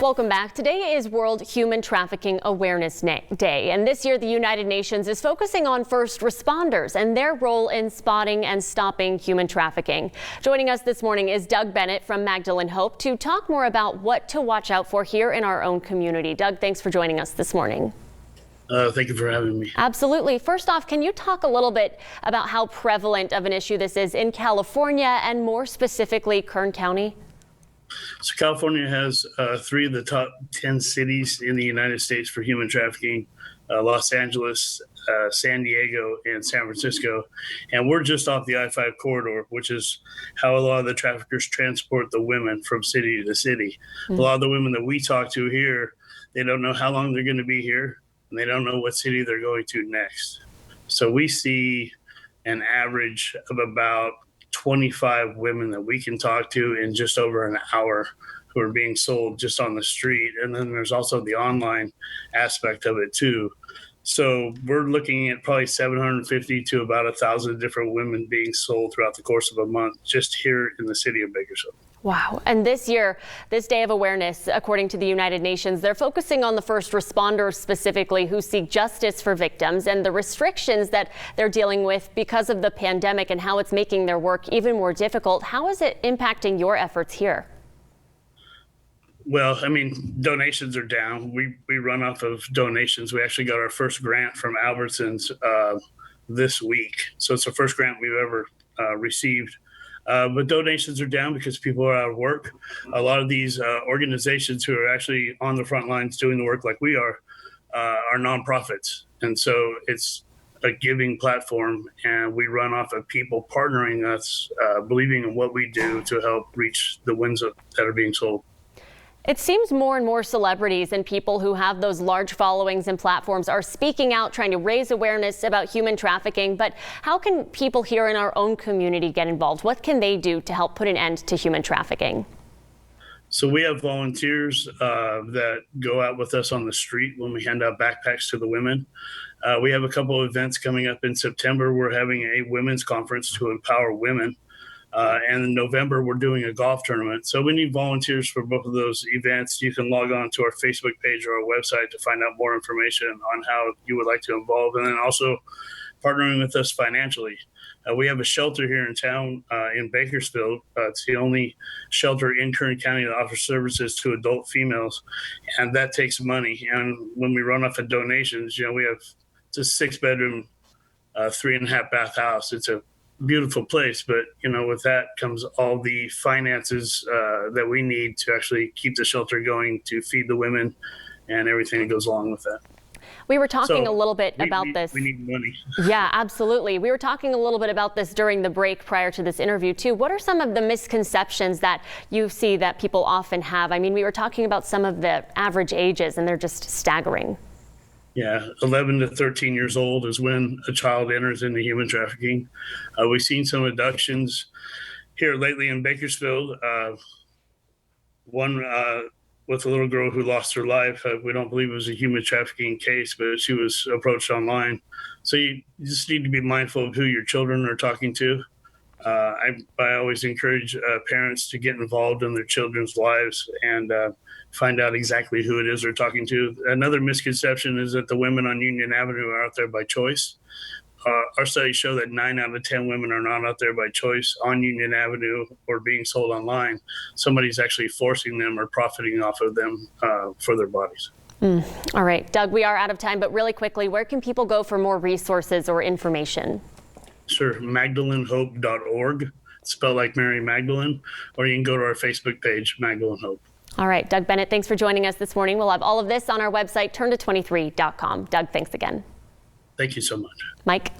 Welcome back. Today is World Human Trafficking Awareness Day, and this year the United Nations is focusing on first responders and their role in spotting and stopping human trafficking. Joining us this morning is Doug Bennett from Magdalene Hope to talk more about what to watch out for here in our own community. Doug, thanks for joining us this morning. Thank you for having me. Absolutely. First off, can you talk a little bit about how prevalent of an issue this is in California and more specifically Kern County? So California has 3 of the top 10 cities in the United States for human trafficking, Los Angeles, San Diego, and San Francisco. And we're just off the I-5 corridor, which is how a lot of the traffickers transport the women from city to city. A lot of the women that we talk to here, they don't know how long they're going to be here, and they don't know what city they're going to next. So we see an average of about 25 women that we can talk to in just over an hour who are being sold just on the street. And then there's also the online aspect of it too. So we're looking at probably 750 to about 1,000 different women being sold throughout the course of a month just here in the city of Bakersfield. Wow. And this year, this Day of Awareness, according to the United Nations, they're focusing on the first responders specifically who seek justice for victims and the restrictions that they're dealing with because of the pandemic and how it's making their work even more difficult. How is it impacting your efforts here? Well, I mean, donations are down. We run off of donations. We actually got our first grant from Albertsons this week. So it's the first grant we've ever received. But donations are down because people are out of work. A lot of these organizations who are actually on the front lines doing the work like we are nonprofits. And so it's a giving platform, and we run off of people partnering us, believing in what we do to help reach the wins that are being sold. It seems more and more celebrities and people who have those large followings and platforms are speaking out, trying to raise awareness about human trafficking. But how can people here in our own community get involved? What can they do to help put an end to human trafficking? So we have volunteers that go out with us on the street when we hand out backpacks to the women. We have a couple of events coming up in September. We're having a women's conference to empower women. And in November, we're doing a golf tournament. So we need volunteers for both of those events. You can log on to our Facebook page or our website to find out more information on how you would like to involve, and then also partnering with us financially. We have a shelter here in town in Bakersfield. It's the only shelter in Kern County that offers services to adult females, and that takes money. And when we run off of donations, we have it's a 6-bedroom, 3.5 bath house. It's a beautiful place, but with that comes all the finances that we need to actually keep the shelter going, to feed the women and everything that goes along with that. We were talking a little bit about this. We need money. Yeah, absolutely. We were talking a little bit about this during the break prior to this interview too. What are some of the misconceptions that you see that people often have? I mean, we were talking about some of the average ages, and they're just staggering. Yeah, 11 to 13 years old is when a child enters into human trafficking. We've seen some abductions here lately in Bakersfield. One with a little girl who lost her life. We don't believe it was a human trafficking case, but she was approached online. So you just need to be mindful of who your children are talking to. I always encourage parents to get involved in their children's lives and find out exactly who it is they're talking to. Another misconception is that the women on Union Avenue are out there by choice. Our studies show that 9 out of 10 women are not out there by choice on Union Avenue or being sold online. Somebody's actually forcing them or profiting off of them for their bodies. All right, Doug, we are out of time, but really quickly, where can people go for more resources or information? Sure, MagdaleneHope.org, spelled like Mary Magdalene, or you can go to our Facebook page, Magdalene Hope. All right, Doug Bennett, thanks for joining us this morning. We'll have all of this on our website, turnto23.com. Doug, thanks again. Thank you so much. Mike.